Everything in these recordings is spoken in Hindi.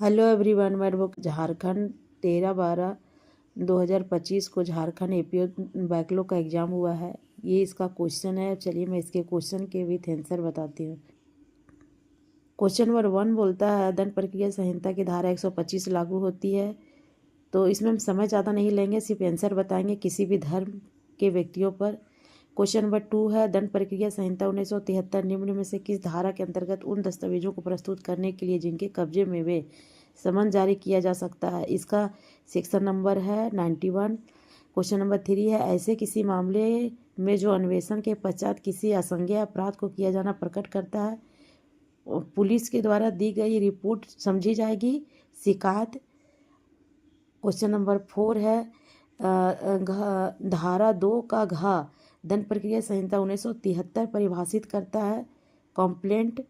हेलो एवरीवन, मैं बुक झारखंड 13/12/2025 को झारखंड एपीओ बैकलॉग का एग्ज़ाम हुआ है। ये इसका क्वेश्चन है। चलिए मैं इसके क्वेश्चन के विथ आंसर बताती हूँ। क्वेश्चन नंबर 1 बोलता है दंड प्रक्रिया संहिता की धारा 125 लागू होती है। तो इसमें हम समय ज़्यादा नहीं लेंगे, सिर्फ आंसर बताएंगे किसी भी धर्म के व्यक्तियों पर। क्वेश्चन नंबर 2 है दंड प्रक्रिया संहिता 1973 निम्न में से किस धारा के अंतर्गत उन दस्तावेजों को प्रस्तुत करने के लिए जिनके कब्जे में वे समन जारी किया जा सकता है। इसका सेक्शन नंबर है 91। क्वेश्चन नंबर 3 है ऐसे किसी मामले में जो अन्वेषण के पश्चात किसी असंज्ञेय अपराध को किया जाना प्रकट करता है, पुलिस के द्वारा दी गई रिपोर्ट समझी जाएगी शिकायत। क्वेश्चन नंबर 4 है धारा 2 का घ दंड प्रक्रिया संहिता 1973 परिभाषित करता है कंप्लेंट,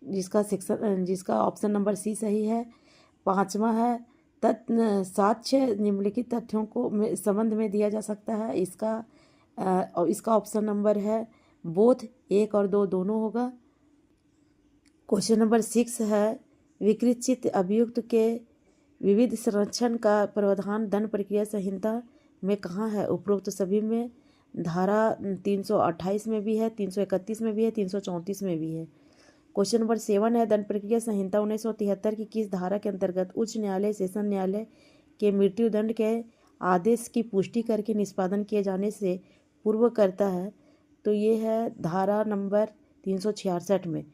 जिसका ऑप्शन नंबर सी सही है। 5वां है साक्ष्य निम्नलिखित तथ्यों को संबंध में दिया जा सकता है। इसका ऑप्शन नंबर है बोथ 1 और 2 दोनों होगा। क्वेश्चन नंबर 6 है विकृत चित्त अभियुक्त के विविध संरक्षण का प्रावधान दंड प्रक्रिया संहिता में कहाँ है? उपरोक्त सभी में धारा 328 में भी है, 331 में भी है, 334 में भी है। क्वेश्चन नंबर 7 है दंड प्रक्रिया संहिता 1973 की किस धारा के अंतर्गत उच्च न्यायालय सेशन न्यायालय के मृत्युदंड के आदेश की पुष्टि करके निष्पादन किए जाने से पूर्व करता है? तो ये है धारा नंबर 366 में।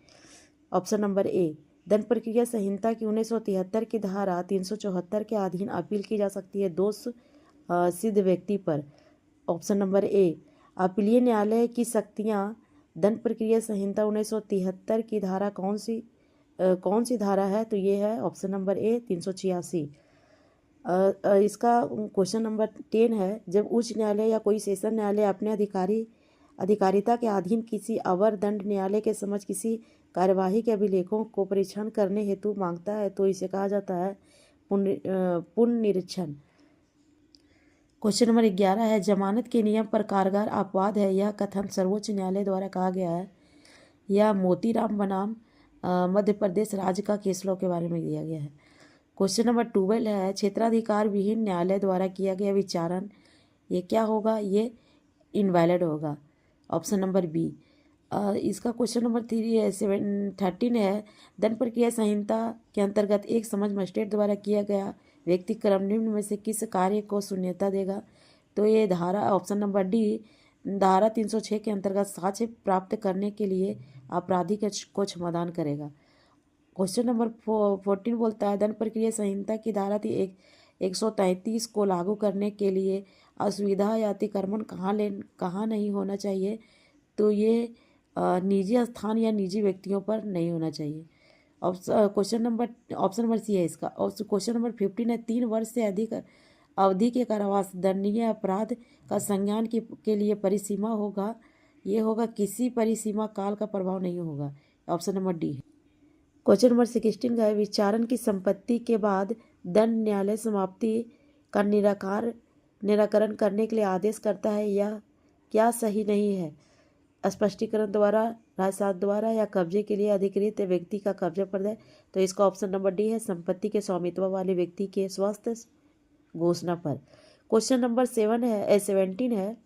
ऑप्शन नंबर ए दंड प्रक्रिया संहिता की 1973 की धारा 374 के अधीन अपील की जा सकती है दोष सिद्ध व्यक्ति पर। ऑप्शन नंबर ए अपीलीय न्यायालय की शक्तियां दंड प्रक्रिया संहिता 1973 की धारा कौन सी धारा है? तो ये है ऑप्शन नंबर ए 386। इसका क्वेश्चन नंबर 10 है जब उच्च न्यायालय या कोई सेशन न्यायालय अपने अधिकारिता के अधीन किसी अवर दंड न्यायालय के समक्ष किसी कार्यवाही के अभिलेखों को परीक्षण करने हेतु मांगता है तो इसे कहा जाता है पुनर्निरीक्षण। क्वेश्चन नंबर 11 है जमानत के नियम पर कारगर अपवाद है, यह कथन सर्वोच्च न्यायालय द्वारा कहा गया है या मोतीराम बनाम मध्य प्रदेश राज्य का केस लॉ के बारे में दिया गया है। क्वेश्चन नंबर 12 है क्षेत्राधिकार विहीन न्यायालय द्वारा किया गया विचारण ये क्या होगा? ये इनवैलिड होगा। Option number B. इसका क्वेश्चन नंबर 13 है दंड प्रक्रिया संहिता के अंतर्गत एक समझ मजिस्ट्रेट द्वारा किया गया व्यक्ति क्रम निम्न में से किस कार्य को शून्यता देगा? तो ये धारा ऑप्शन नंबर डी धारा 306 के अंतर्गत साक्ष्य प्राप्त करने के लिए अपराधी को क्षमादान करेगा। क्वेश्चन नंबर 14 बोलता है दंड प्रक्रिया संहिता की धारा 133 को लागू करने के लिए असुविधा या अतिक्रमण कहाँ नहीं होना चाहिए? तो ये निजी स्थान या निजी व्यक्तियों पर नहीं होना चाहिए। ऑप्शन नंबर सी है इसका। और क्वेश्चन नंबर 15 है 3 वर्ष से अधिक अवधि के कारावास दंडनीय अपराध का संज्ञान के लिए परिसीमा होगा। ये होगा किसी परिसीमा काल का प्रभाव नहीं होगा। ऑप्शन नंबर डी है। क्वेश्चन नंबर 16 का है विचारण की संपत्ति के बाद दंड न्यायालय समाप्ति का निराकरण करने के लिए आदेश करता है यह क्या सही नहीं है? स्पष्टीकरण द्वारा, राजसात द्वारा या कब्जे के लिए अधिकृत व्यक्ति का कब्जा पर है? तो इसका ऑप्शन नंबर डी है संपत्ति के स्वामित्व वाले व्यक्ति के स्वस्थ घोषणा पर। क्वेश्चन नंबर 17 है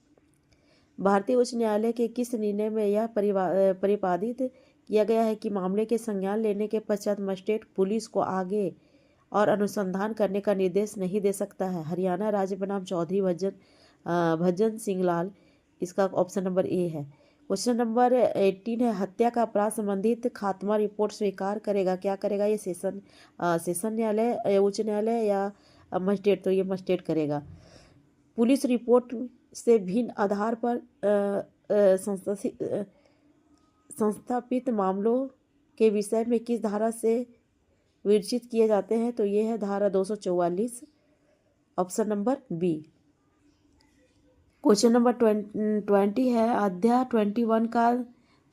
भारतीय उच्च न्यायालय के किस निर्णय में यह प्रतिपादित किया गया है कि मामले के संज्ञान लेने के पश्चात मजिस्ट्रेट पुलिस को आगे और अनुसंधान करने का निर्देश नहीं दे सकता है? हरियाणा राज्य बनाम चौधरी भजन सिंह लाल। इसका ऑप्शन नंबर ए है। क्वेश्चन नंबर 18 है हत्या का अपराध संबंधित खात्मा रिपोर्ट स्वीकार करेगा क्या करेगा? ये सेशन न्यायालय, उच्च न्यायालय या मजिस्ट्रेट? तो ये मजिस्ट्रेट करेगा। पुलिस रिपोर्ट से भिन्न आधार पर संस्थापित मामलों के विषय में किस धारा से विरचित किए जाते हैं? तो ये है धारा 244। Option number B. Question number 20 है अध्याय 21 का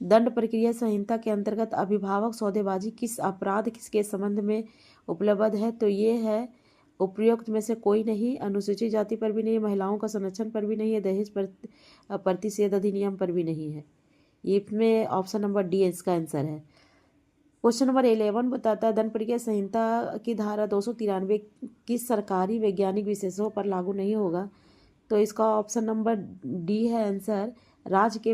दंड प्रक्रिया संहिता के अंतर्गत अभिभावक सौदेबाजी किस अपराध के संबंध में उपलब्ध है? तो ये है उपयुक्त में से कोई नहीं, अनुसूचित जाति पर भी नहीं, महिलाओं का संरक्षण पर भी नहीं है, दहेज प्रतिषेध अधिनियम पर भी नहीं है। इसमें ऑप्शन नंबर डी इसका आंसर है। क्वेश्चन नंबर 11 बताता है दंड प्रक्रिया संहिता की धारा 293 किस सरकारी वैज्ञानिक विशेषों पर लागू नहीं होगा? तो इसका ऑप्शन नंबर डी है आंसर, राज्य के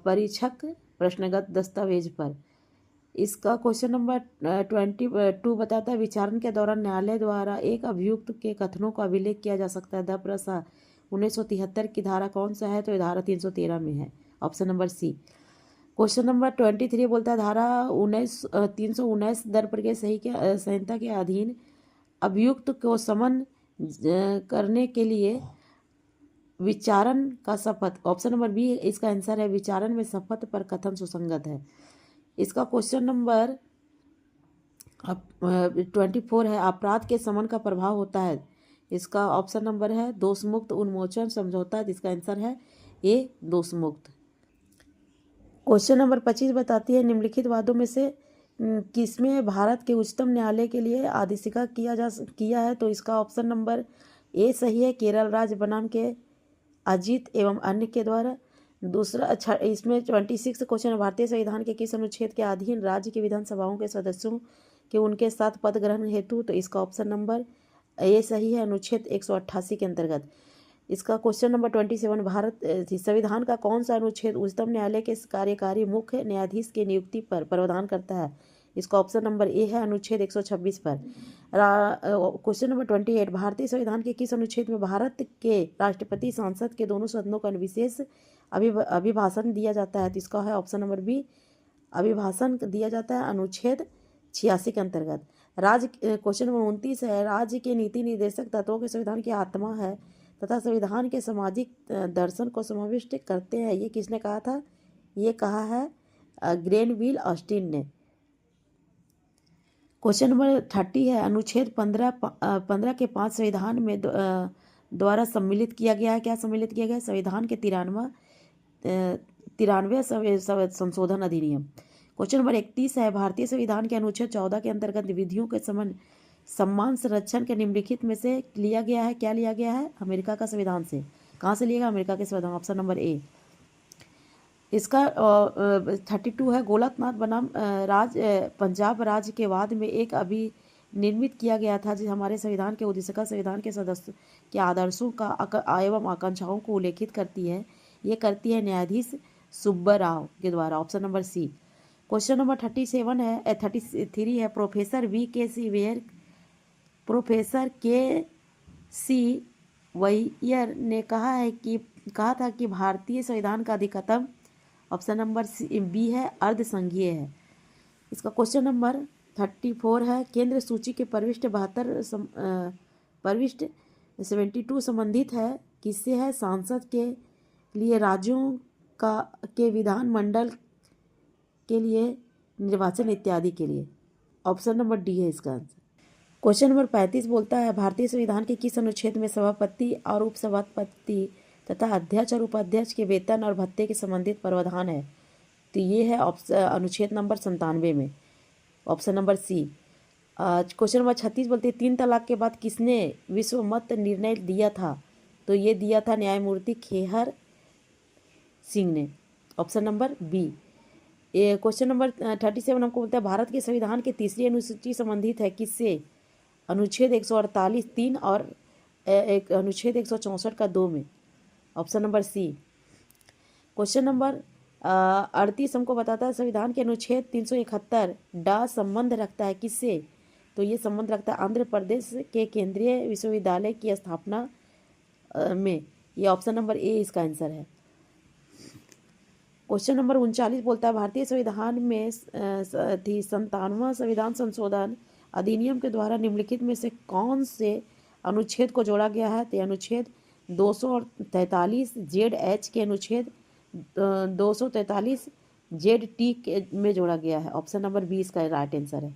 परीक्षक प्रश्नगत दस्तावेज पर। इसका क्वेश्चन नंबर 22 बताता है विचारण के दौरान न्यायालय द्वारा एक अभियुक्त के कथनों का अभिलेख किया जा सकता है। द प्रसा 1973 की धारा कौन सा है? तो ये धारा 313 में है, option number C. Question number 23 बोलता है धारा 319 दंड प्रक्रिया संहिता के अधीन अभियुक्त को समन करने के लिए विचारण का शपथ, ऑप्शन नंबर बी इसका आंसर है, विचारण में शपथ पर कथन सुसंगत है। इसका क्वेश्चन नंबर 24 है अपराध के समन का प्रभाव होता है। इसका ऑप्शन नंबर है दोष मुक्त उन्मोचन समझौता, जिसका आंसर है ए दोष मुक्त। क्वेश्चन नंबर 25 बताती है निम्नलिखित वादों में से किसमें भारत के उच्चतम न्यायालय के लिए आदेशिका किया है? तो इसका ऑप्शन नंबर ए सही है, केरल राज्य बनाम के अजीत एवं अन्य के द्वारा। दूसरा अच्छा इसमें 26 क्वेश्चन भारतीय संविधान के किस अनुच्छेद के अधीन राज्य की विधानसभाओं के सदस्यों के उनके साथ पद ग्रहण हेतु? तो इसका ऑप्शन नंबर ए सही है, अनुच्छेद 188 के अंतर्गत। इसका क्वेश्चन नंबर 27 भारत संविधान का कौन सा अनुच्छेद उच्चतम न्यायालय के कार्यकारी मुख्य न्यायाधीश की नियुक्ति पर प्रावधान करता है? इसका ऑप्शन नंबर ए है, अनुच्छेद 126 पर। क्वेश्चन नंबर 28 भारतीय संविधान के किस अनुच्छेद में भारत के राष्ट्रपति संसद के दोनों सदनों का विशेष अभिभाषण दिया जाता है? तो इसका है ऑप्शन नंबर बी, अभिभाषण दिया जाता है अनुच्छेद 86 के अंतर्गत। क्वेश्चन नंबर 29 है राज्य के नीति निर्देशक तत्वों के संविधान की आत्मा है तथा संविधान के सामाजिक दर्शन को समाविष्ट करते हैं, ये किसने कहा था? ये कहा है ग्रेनविल ऑस्टिन ने। क्वेश्चन नंबर 30 है अनुच्छेद 15 के 5 संविधान में द्वारा सम्मिलित किया गया है। क्या सम्मिलित किया गया? संविधान के 93वें संशोधन अधिनियम। क्वेश्चन नंबर 31 है भारतीय संविधान के अनुच्छेद 14 के अंतर्गत विधियों के सम्मान संरक्षण के निम्नलिखित में से लिया गया है? क्या लिया गया है? अमेरिका का संविधान से। कहाँ से लिएगा? अमेरिका के संविधान, ऑप्शन नंबर ए। इसका 32 है गोलकनाथ बनाम पंजाब राज्य के वाद में एक निर्मित किया गया था जो हमारे संविधान के उद्देश्य संविधान के सदस्य के आदर्शों का एवं आकांक्षाओं को उल्लेखित करती है। ये करती है न्यायाधीश सुब्बाराव के द्वारा, option number C. Question number 33 है प्रोफेसर के सी वैयर ने कहा था कि भारतीय संविधान का अधिकतम, ऑप्शन नंबर बी है, अर्धसंघीय है। इसका क्वेश्चन नंबर 34 है केंद्र सूची के प्रविष्ट 72 संबंधित है किससे है? सांसद के लिए, राज्यों के विधान मंडल के लिए, निर्वाचन इत्यादि के लिए। ऑप्शन नंबर डी है इसका आंसर। क्वेश्चन नंबर 35 बोलता है भारतीय संविधान के किस अनुच्छेद में सभापति और उपसभापति तथा अध्यक्ष और उपाध्यक्ष के वेतन और भत्ते के संबंधित प्रावधान है? तो ये है अनुच्छेद नंबर 97 में, option number C. Question number 36 बोलते हैं 3 तलाक के बाद किसने विश्वमत निर्णय दिया था? तो ये दिया था न्यायमूर्ति खेहर सिंह ने, option number B. Question number 37 हमको बोलता है भारत के संविधान के तीसरी अनुसूची संबंधित है किससे? अनुच्छेद 148 3 और अनुच्छेद 164 का 2 में, option number C. Question number 38 हमको बताता है संविधान के अनुच्छेद 371 डा संबंध रखता है किससे? तो ये संबंध रखता है आंध्र प्रदेश के केंद्रीय विश्वविद्यालय की स्थापना में, ये ऑप्शन नंबर ए इसका आंसर है। क्वेश्चन नंबर 39 बोलता है भारतीय संविधान में 97वां संविधान संशोधन अधिनियम के द्वारा निम्नलिखित में से कौन से अनुच्छेद को जोड़ा गया है? तो अनुच्छेद 243 ZH के अनुच्छेद 243 ZT में जोड़ा गया है, ऑप्शन नंबर बी इसका राइट आंसर है।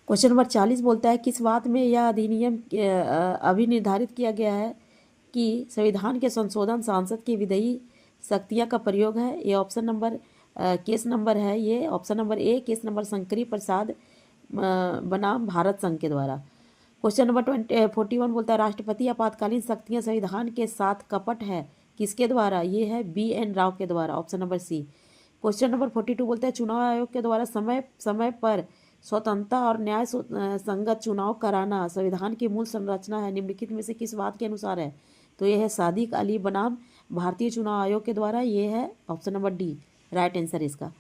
क्वेश्चन नंबर 40 बोलता है किस बात में यह अधिनियम अभी निर्धारित किया गया है कि संविधान के संशोधन सांसद की विधायी शक्तियाँ का प्रयोग है? ये ऑप्शन नंबर केस नंबर है, ये option number A case number Shankari Prasad बनाम भारत संघ के द्वारा। क्वेश्चन नंबर 41 बोलता है राष्ट्रपति आपातकालीन शक्तियाँ संविधान के साथ कपट है किसके द्वारा? ये है BN राव के द्वारा, option number C. Question number 42 बोलते हैं चुनाव आयोग के द्वारा समय समय पर स्वतंत्रता और न्याय संगत चुनाव कराना संविधान की मूल संरचना है, निम्नलिखित में से किस बात के अनुसार है? तो यह है सादिक अली बनाम भारतीय चुनाव आयोग के द्वारा, ये है option number D right answer इसका।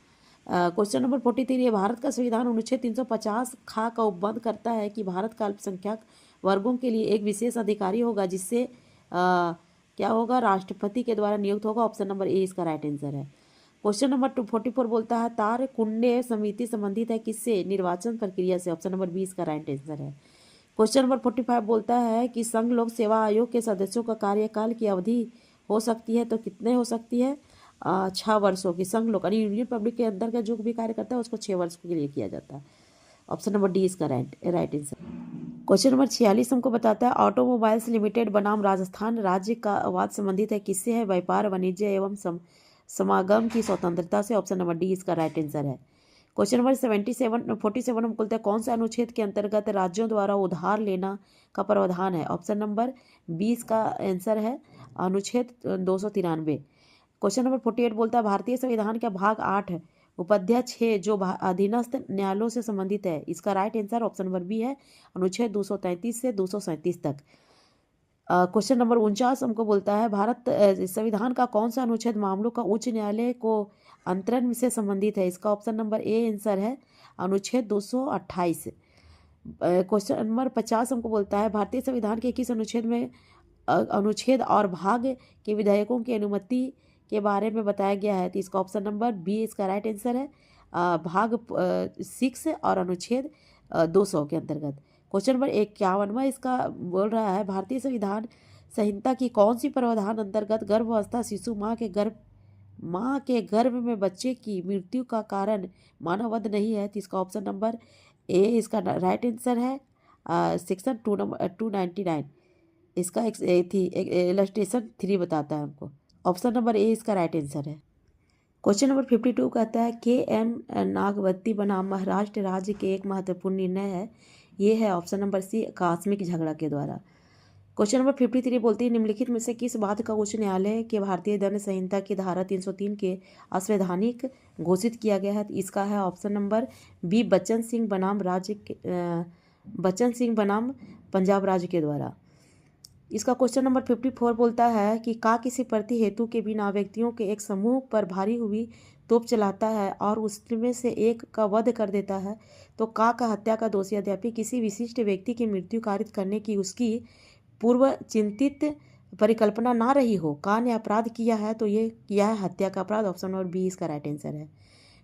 क्वेश्चन नंबर 43 ये भारत का संविधान अनुच्छेद 350 खा का उपबंध करता है कि भारत का अल्पसंख्यक वर्गों के लिए एक विशेष अधिकारी होगा जिससे क्या होगा, राष्ट्रपति के द्वारा नियुक्त होगा। ऑप्शन नंबर ए इसका राइट आंसर है। क्वेश्चन नंबर 44 बोलता है तार कुंडे समिति संबंधित है किससे? निर्वाचन प्रक्रिया से। ऑप्शन नंबर बी इसका राइट आंसर है। क्वेश्चन नंबर 45 बोलता है कि संघ लोक सेवा आयोग के सदस्यों का कार्यकाल की अवधि हो सकती है तो कितने हो सकती है? 6 वर्षों की। संघ लोक यानी यूनियन पब्लिक के अंदर का जो भी कार्य करता है उसको 6 वर्ष के लिए किया जाता है। ऑप्शन नंबर डी इसका राइट आंसर। क्वेश्चन नंबर 46 हमको बताता है ऑटोमोबाइल्स लिमिटेड बनाम राजस्थान राज्य का वाद संबंधित है किससे है? व्यापार वाणिज्य एवं समागम की स्वतंत्रता से। ऑप्शन नंबर डी इसका राइट आंसर है। क्वेश्चन नंबर 47 हम बोलते हैं कौन सा अनुच्छेद के अंतर्गत राज्यों द्वारा उधार लेना का प्रावधान है? ऑप्शन नंबर 20 का आंसर है अनुच्छेद 293। क्वेश्चन नंबर 48 बोलता है भारतीय संविधान का भाग 8 उपाध्याय 6 जो अधीनस्थ न्यायालयों से संबंधित है, इसका right answer option number B है अनुच्छेद 233 से 237 तक। क्वेश्चन नंबर 49 हमको बोलता है भारत संविधान का कौन सा अनुच्छेद मामलों का उच्च न्यायालय को अंतरण से संबंधित है? इसका ऑप्शन नंबर ए आंसर है अनुच्छेद 228। क्वेश्चन नंबर 50 हमको बोलता है भारतीय संविधान के किस अनुच्छेद में अनुच्छेद और भाग के विधेयकों की अनुमति के बारे में बताया गया है? तो इसका ऑप्शन नंबर बी इसका राइट आंसर है भाग 6 और अनुच्छेद 200 के अंतर्गत। क्वेश्चन नंबर 51वां इसका बोल रहा है भारतीय संविधान संहिता की कौन सी प्रावधान अंतर्गत गर्भावस्था शिशु माँ के गर्भ में बच्चे की मृत्यु का कारण मानववध नहीं है? तो इसका ऑप्शन नंबर ए इसका राइट आंसर है सेक्शन 299। इसका इलस्ट्रेशन 3 बताता है हमको। ऑप्शन नंबर ए इसका राइट आंसर है। क्वेश्चन नंबर 52 कहता है KM नागवती बनाम महाराष्ट्र राज्य के एक महत्वपूर्ण निर्णय है, ये है ऑप्शन नंबर सी आकस्मिक झगड़ा के द्वारा। क्वेश्चन नंबर 53 बोलती है निम्नलिखित में से किस बात का उच्च न्यायालय के भारतीय दंड संहिता की धारा 303 के असंवैधानिक घोषित किया गया है? इसका है option number B Bachan Singh बनाम पंजाब राज्य के द्वारा। इसका क्वेश्चन नंबर 54 बोलता है कि का किसी प्रति हेतु के बिना व्यक्तियों के एक समूह पर भारी हुई तोप चलाता है और उसमें से एक का वध कर देता है तो का हत्या का दोषी यद्यपि किसी विशिष्ट व्यक्ति की मृत्यु कारित करने की उसकी पूर्व चिंतित परिकल्पना ना रही हो, का ने अपराध किया है तो ये किया है हत्या का अपराध। ऑप्शन नंबर बी इसका राइट आंसर है।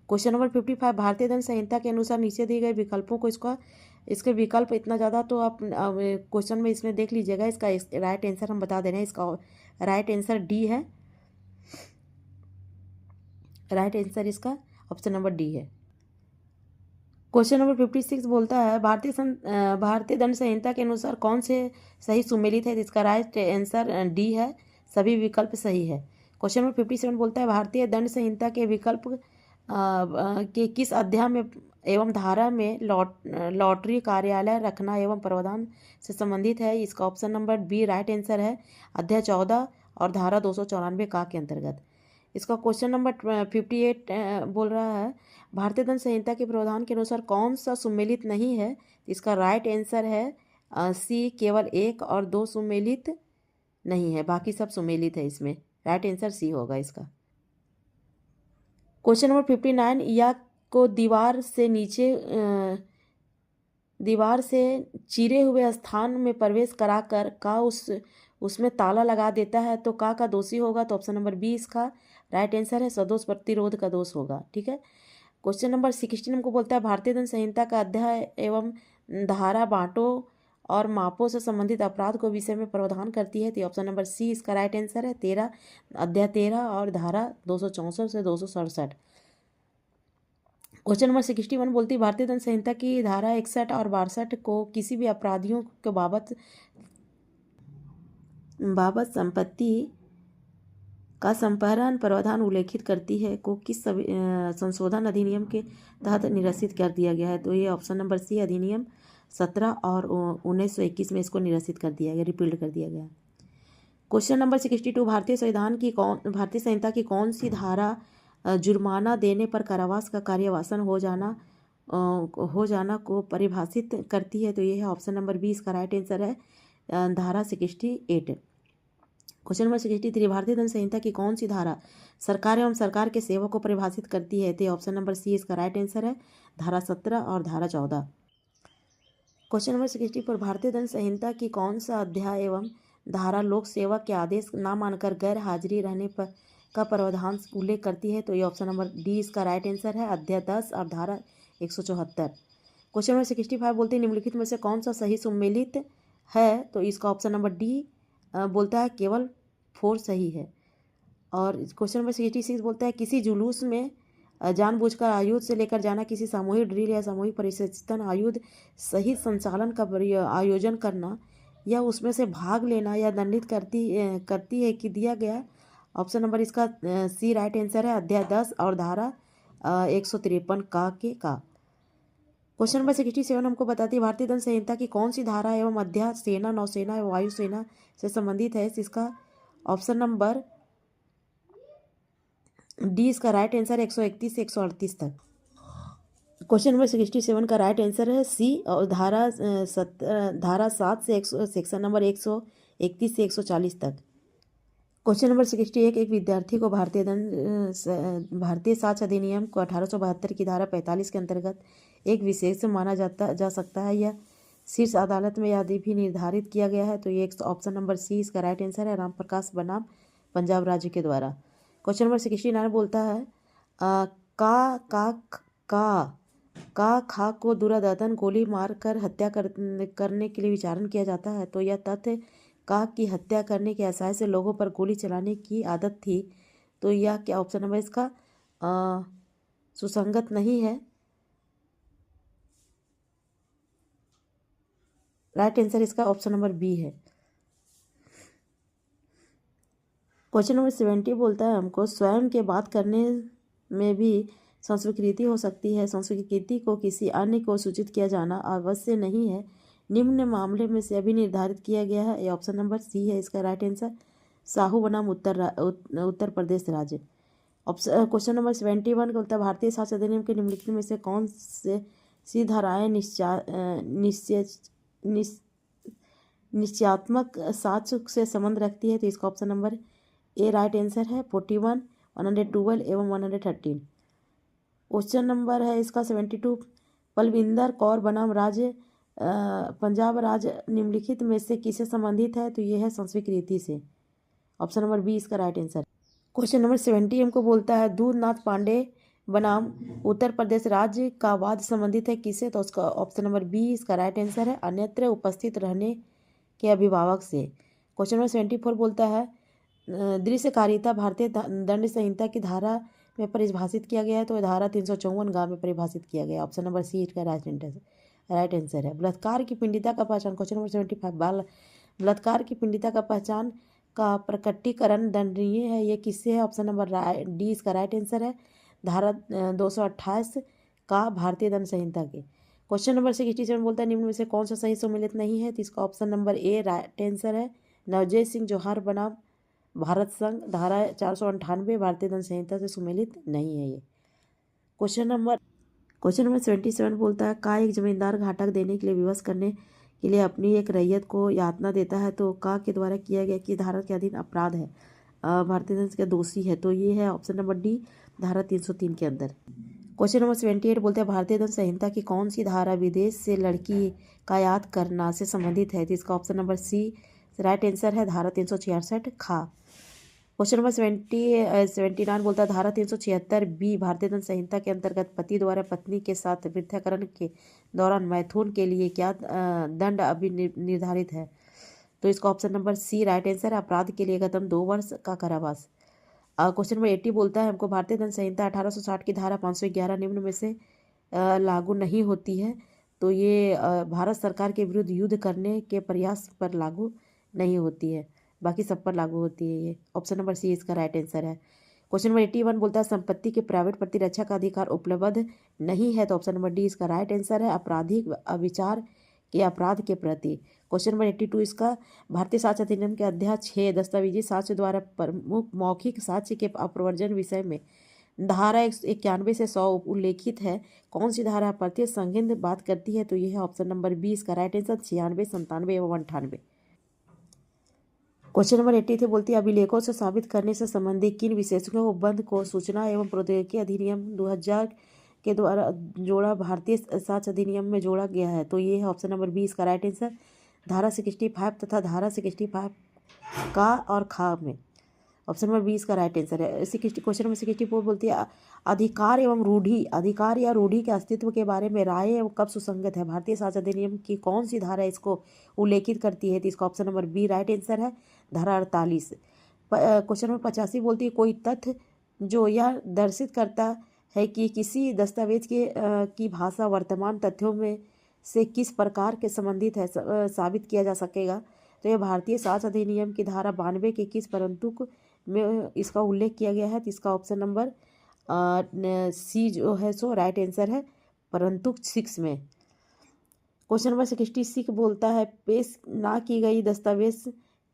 क्वेश्चन नंबर 55 भारतीय दंड संहिता के अनुसार नीचे दिए गए विकल्पों को इसके विकल्प इतना ज़्यादा तो आप क्वेश्चन में इसमें देख लीजिएगा। इसका राइट आंसर हम बता दे रहे हैं, इसका राइट आंसर डी है। राइट आंसर इसका ऑप्शन नंबर डी है। क्वेश्चन नंबर 56 बोलता है भारतीय दंड संहिता के अनुसार कौन से सही सुमेलित है? इसका राइट आंसर डी है, सभी विकल्प सही है। क्वेश्चन नंबर 57 बोलता है भारतीय दंड संहिता के विकल्प के किस अध्याय में एवं धारा में लॉटरी कार्यालय रखना एवं प्रावधान से संबंधित है? इसका option number B right answer है अध्याय 14 और धारा 294 का के अंतर्गत। इसका क्वेश्चन नंबर 58 बोल रहा है भारतीय दंड संहिता के प्रावधान के अनुसार कौन सा सुमेलित नहीं है? इसका राइट आंसर है सी केवल 1 और 2 सुमेलित नहीं है, बाकी सब सुमेलित है। इसमें राइट आंसर सी होगा इसका। क्वेश्चन नंबर 59 या को दीवार से चिरे हुए स्थान में प्रवेश कराकर का उसमें ताला लगा देता है तो का दोषी होगा? तो ऑप्शन नंबर बी इसका राइट आंसर है सदोष प्रतिरोध का दोष होगा। ठीक है। क्वेश्चन नंबर 16 हमको बोलता है भारतीय दंड संहिता का अध्याय एवं धारा बांटो और मापों से संबंधित अपराध को विषय में प्रावधान करती है? तो ऑप्शन नंबर सी इसका राइट आंसर है अध्याय 13 और धारा 264 से 267। क्वेश्चन नंबर 61 बोलती है भारतीय दंड संहिता की धारा 61 और 62 को किसी भी अपराधियों के बाबत संपत्ति का संपहरण प्रावधान उल्लेखित करती है को किस संशोधन अधिनियम के तहत निरसित कर दिया गया है? तो ये ऑप्शन नंबर सी अधिनियम 17 और 1921 में इसको निरसित कर दिया गया, रिपील्ड कर दिया गया। क्वेश्चन नंबर 62 भारतीय संहिता की कौन सी धारा जुर्माना देने पर कारावास का कार्यवासन हो जाना को परिभाषित करती है, तो ये है ऑप्शन नंबर बी इसका राइट आंसर है, धारा 68। क्वेश्चन नंबर 63, भारतीय दंड संहिता की कौन सी धारा सरकार एवं सरकार के सेवक को परिभाषित करती है, तो ऑप्शन नंबर सी इसका राइट आंसर है, धारा 17 और धारा 14। क्वेश्चन नंबर 64, भारतीय दंड संहिता की कौन सा अध्याय एवं धारा लोक सेवा के आदेश ना मानकर गैर हाजिरी रहने पर का प्रावधान उल्लेख करती है, तो ये ऑप्शन नंबर डी इसका राइट आंसर है, अध्याय 10 और धारा 174। क्वेश्चन नंबर 65 बोलते हैं निम्नलिखित में से कौन सा सही सुमेलित है, तो इसका ऑप्शन नंबर डी बोलता है केवल 4 सही है। और क्वेश्चन नंबर 66 बोलता है किसी जुलूस में जानबूझकर आयुध से लेकर जाना, किसी सामूहिक ड्रिल या सामूहिक परिशिष्टन आयुध सहित संचालन का आयोजन करना या उसमें से भाग लेना या दंडित करती है कि दिया गया। ऑप्शन नंबर इसका सी राइट आंसर है, अध्याय 10 और धारा 153 का। क्वेश्चन नंबर 67 हमको बताती है भारतीय दंड संहिता की कौन सी धारा एवं अध्याय सेना, नौसेना एवं वायुसेना से संबंधित है, इसका ऑप्शन नंबर डी इसका राइट आंसर 131 से 138 तक। क्वेश्चन नंबर 67 का राइट आंसर है सी, और धारा 7 से सेक्शन नंबर 131 से 140 तक। क्वेश्चन नंबर 61, एक विद्यार्थी को भारतीय साक्ष्य अधिनियम को 1872 की धारा 45 के अंतर्गत एक विशेष माना जा सकता है, यह शीर्ष अदालत में यदि भी निर्धारित किया गया है, तो ये ऑप्शन नंबर सी इसका राइट आंसर है, रामप्रकाश बनाम पंजाब राज्य के द्वारा। क्वेश्चन नंबर 69 बोलता है खा को दुरादतन गोली मारकर हत्या करने के लिए विचारण किया जाता है, तो यह तथ्य का की हत्या करने के आशय से लोगों पर गोली चलाने की आदत थी, तो यह क्या ऑप्शन नंबर इसका सुसंगत नहीं है, राइट आंसर इसका ऑप्शन नंबर बी है। क्वेश्चन नंबर 70 बोलता है हमको स्वयं के बात करने में भी संस्वीकृति हो सकती है, संस्वीकृति को किसी अन्य को सूचित किया जाना आवश्यक नहीं है, निम्न मामले में से अभी निर्धारित किया गया है, ये ऑप्शन नंबर सी है इसका राइट आंसर, साहू बनाम उत्तर प्रदेश राज्य। ऑप्शन क्वेश्चन नंबर 71 बोलता है भारतीय साक्ष्य अधिनियम के निम्नलिखित में से कौन से सी धाराएं निश्चयात्मक साक्ष्य से संबंध रखती है, तो इसका ऑप्शन नंबर ए राइट आंसर है, 41, 112 एवं 113। क्वेश्चन नंबर है इसका 72, बलविंदर कौर बनाम पंजाब राज्य निम्नलिखित में से किससे संबंधित है, तो यह है संस्वीकृति से, ऑप्शन नंबर बी इसका राइट आंसर। क्वेश्चन नंबर 70 हमको बोलता है दूधनाथ पांडे बनाम उत्तर प्रदेश राज्य का वाद संबंधित है किससे, तो उसका ऑप्शन नंबर बी इसका राइट आंसर है, अन्यत्र उपस्थित रहने के अभिभावक से। क्वेश्चन नंबर 74 बोलता है दृश्यकारिता भारतीय दंड संहिता की धारा में परिभाषित किया गया है, तो धारा 354 गाँव में परिभाषित किया गया, ऑप्शन नंबर सी इसका राइट आंसर है। बलात्कार की पीड़िता का पहचान, क्वेश्चन नंबर 75, बलात्कार की पीड़िता का पहचान का प्रकटीकरण दंडनीय है, ये किससे है, ऑप्शन नंबर डी इसका राइट आंसर है, धारा 228 का भारतीय दंड संहिता के। क्वेश्चन नंबर 67 बोलता है निम्न में से कौन सा सही सम्मिलित नहीं है, तो इसका ऑप्शन नंबर ए राइट आंसर है, नवजोत सिंह जौहर बनाम भारत संघ, धारा 498 भारतीय दंड संहिता से सम्मिलित नहीं है ये। क्वेश्चन नंबर 77 बोलता है का एक जमींदार घाटक देने के लिए विवश करने के लिए अपनी एक रैयत को यातना देता है, तो का के द्वारा किया गया कि धारा के अधीन अपराध है, भारतीय दंड का दोषी है, तो ये है ऑप्शन नंबर डी, धारा 303 के अंदर। क्वेश्चन नंबर 78 बोलते हैं भारतीय दंड संहिता की कौन सी धारा विदेश से लड़की का याद करना से संबंधित है, तो इसका option number C right answer है, धारा 366 खा। क्वेश्चन नंबर 79 बोलता है धारा 376 बी भारतीय दंड संहिता के अंतर्गत पति द्वारा पत्नी के साथ मिथ्याकरण के दौरान मैथुन के लिए क्या दंड अभी निर्धारित है, तो इसका option number C right answer है, अपराध के लिए कदम 2 वर्ष का कारावास। क्वेश्चन नंबर 80 बोलता है हमको भारतीय दंड संहिता 1860 की धारा 511 निम्न में से लागू नहीं होती है, तो ये भारत सरकार के विरुद्ध युद्ध करने के प्रयास पर लागू नहीं होती है, बाकी सब पर लागू होती है, ये ऑप्शन नंबर सी इसका राइट आंसर है। क्वेश्चन नंबर 81 बोलता है संपत्ति के प्राइवेट प्रतिरक्षा का अधिकार उपलब्ध नहीं है, तो ऑप्शन नंबर डी इसका राइट आंसर है, आपराधिक विचार के अपराध के प्रति। क्वेश्चन नंबर 82 इसका भारतीय साक्ष्य अधिनियम के अध्याय 6 दस्तावेजी साक्ष्य द्वारा प्रमुख मौखिक साक्ष्य के अप्रवर्जन विषय में धारा 91 से 100 उल्लेखित है। कौन सी धारा प्रत्येक संघित बात करती है? तो यह है ऑप्शन नंबर 20 का राइट आंसर 96, 97 एवं 98। क्वेश्चन नंबर 83 बोलती है अभिलेखों से साबित करने से संबंधित किन विशेषज्ञों बंद को सूचना एवं प्रौद्योगिकी अधिनियम 2000 के द्वारा जोड़ा भारतीय साक्ष्य अधिनियम में जोड़ा गया है? तो ये है ऑप्शन नंबर 20 का राइट आंसर धारा 65 तथा धारा 65 का और खा में। ऑप्शन नंबर 20 का राइट आंसर है। क्वेश्चन नंबर 64 बोलती है अधिकार एवं रूढ़ि, अधिकार या रूढ़ि के अस्तित्व के बारे में राय एवं कब सुसंगत है? भारतीय साक्ष्य अधिनियम की कौन सी धारा इसको उल्लेखित करती है? तो इसका option number B right answer है धारा 48। क्वेश्चन नंबर 85 बोलती है कोई तथ्य जो यह दर्शित करता है कि किसी दस्तावेज की भाषा वर्तमान तथ्यों में से किस प्रकार के संबंधित है साबित किया जा सकेगा? तो यह भारतीय साक्ष्य अधिनियम की धारा 92 के किस परंतु में इसका उल्लेख किया गया है? तो इसका ऑप्शन नंबर सी जो है सो राइट आंसर है परंतु 6 में। क्वेश्चन नंबर 66 बोलता है पेश ना की गई दस्तावेज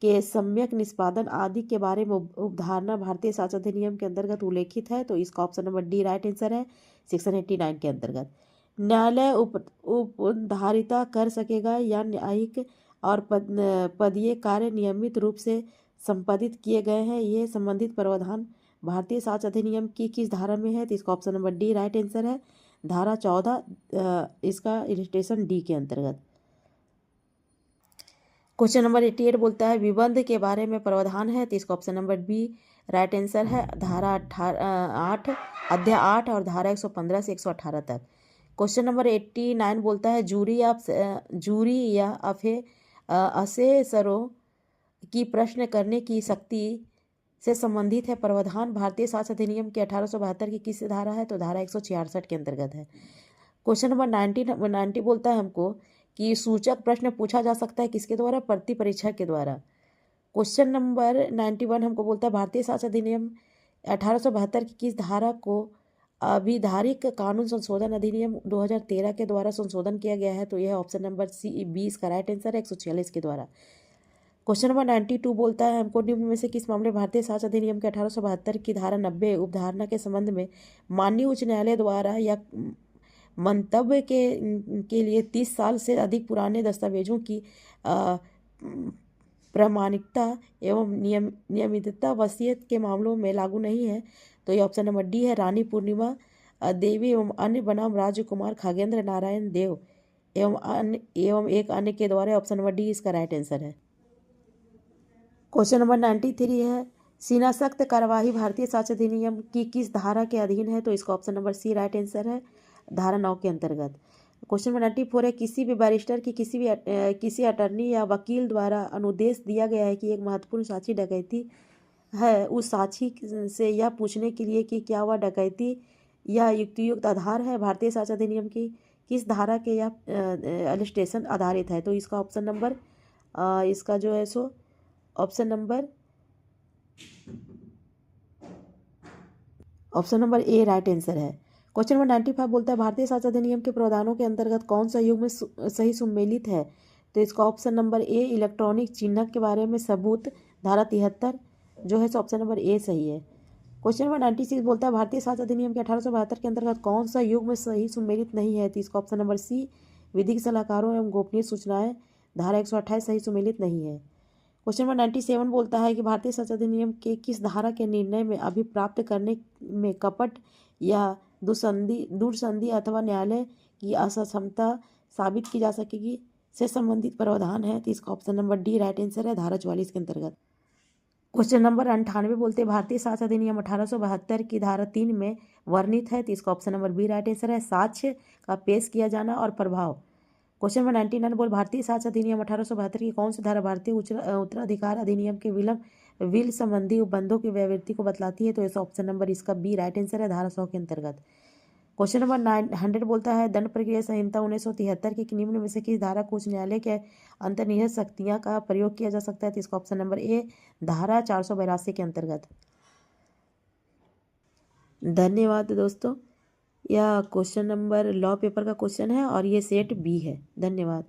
के सम्यक निष्पादन आदि के बारे में उपधारणा भारतीय साक्ष्य अधिनियम के अंतर्गत उल्लेखित है? तो इसका option number D right answer है सेक्शन 89 के अंतर्गत। न्यायालय उपधारिता कर सकेगा या न्यायिक और पदीय कार्य नियमित रूप से संपादित किए गए हैं, ये संबंधित प्रावधान भारतीय साक्ष्य अधिनियम की किस धारा में है? तो इसका option number D right answer है धारा 14 इसका इलिस्ट्रेशन डी के अंतर्गत। क्वेश्चन नंबर 88 बोलता है विबंध के बारे में प्रावधान है? तो इसका option number B right answer है धारा 8 अध्याय 8 और धारा 115 से 118 तक। क्वेश्चन नंबर 89 बोलता है जूरी या असेसरों की प्रश्न करने की शक्ति से संबंधित है प्रावधान भारतीय साक्ष्य अधिनियम के 1872 की किस धारा है? तो धारा 166 के अंतर्गत है। क्वेश्चन नंबर 90 बोलता है हमको कि सूचक प्रश्न पूछा जा सकता है किसके द्वारा? प्रति परीक्षा के द्वारा। क्वेश्चन नंबर 91 हमको बोलता है भारतीय साक्ष्य अधिनियम 1872 की किस धारा को अभिधारिक कानून संशोधन अधिनियम 2013 के द्वारा संशोधन किया गया है? तो यह ऑप्शन नंबर सी 20 का राइट आंसर है 146 के द्वारा। क्वेश्चन नंबर 92 बोलता है हमको निम्न में से किस मामले भारतीय साक्ष्य अधिनियम के 1872 की धारा 90 उपधारणा के संबंध में माननीय उच्च न्यायालय द्वारा या मंतव्य के लिए 30 साल से अधिक पुराने दस्तावेजों की प्रामाणिकता एवं नियमितता वसीयत के मामलों में लागू नहीं है? तो ये ऑप्शन नंबर डी है रानी पूर्णिमा देवी एवं अन्य बनाम राजकुमार खगेंद्र नारायण देव एवं एक अन्य के द्वारा। ऑप्शन नंबर डी इसका राइट आंसर है। क्वेश्चन नंबर 93 है सीना सख्त कार्यवाही भारतीय साक्ष्य अधिनियम की किस धारा के अधीन है? तो इसका option number C right answer है धारा 9 के अंतर्गत। क्वेश्चन नंबर 94 है किसी भी बैरिस्टर की किसी अटर्नी या वकील द्वारा अनुदेश दिया गया है कि एक महत्वपूर्ण साक्षी डकैती है, उस साक्षी से यह पूछने के लिए कि क्या वह डकैती या युक्तियुक्त आधार है भारतीय साक्ष्य अधिनियम की किस धारा के यह अलिस्टेशन आधारित है? तो इसका ऑप्शन नंबर इसका जो है सो ऑप्शन नंबर ए राइट आंसर है। क्वेश्चन नंबर 95 बोलता है भारतीय साक्ष्य अधिनियम के प्रावधानों के अंतर्गत कौन सा युग में सही सम्मिलित है? तो इसका ऑप्शन नंबर ए इलेक्ट्रॉनिक चिन्हक के बारे में सबूत धारा 73 जो है ऑप्शन नंबर ए सही है। क्वेश्चन नंबर 96 बोलता है भारतीय साक्ष्य अधिनियम के 1872 के अंतर्गत कौन सा युग में सही सम्मिलित नहीं है? तो इसका ऑप्शन नंबर सी विधिक सलाहकारों एवं गोपनीय सूचनाएं धारा 128 सही सम्मिलित नहीं है। क्वेश्चन नंबर 97 बोलता है कि भारतीय साक्ष्य अधिनियम के किस धारा के निर्णय में अभिप्राप्त करने में कपट या दूरसंधि अथवा न्यायालय की असक्षमता साबित की जा सकेगी से संबंधित प्रावधान है? तो इसका option number D right answer है धारा 44 के अंतर्गत। क्वेश्चन नंबर 98 बोलते हैं भारतीय साक्ष्य अधिनियम 1872 की धारा 3 में वर्णित है? तो इसका option number B right answer है साक्ष्य का पेश किया जाना और प्रभाव। क्वेश्चन नंबर 99 बोल भारतीय साक्ष्य अधिनियम 1872 की कौन सी धारा भारतीय उत्तराधिकार अधिनियम के विल संबंधी उपबंधों की व्यावृत्ति को बतलाती है? तो इस ऑप्शन नंबर इसका बी राइट आंसर है धारा 100 के अंतर्गत। क्वेश्चन नंबर 100 बोलता है दंड प्रक्रिया संहिता 1973 के निम्न में से किस धारा को उच्च न्यायालय के अंतर्निहित शक्तियां का प्रयोग किया जा सकता है? तो इसका ऑप्शन नंबर ए धारा 482 के अंतर्गत। धन्यवाद दोस्तों। यह क्वेश्चन नंबर लॉ पेपर का क्वेश्चन है और ये सेट बी है। धन्यवाद।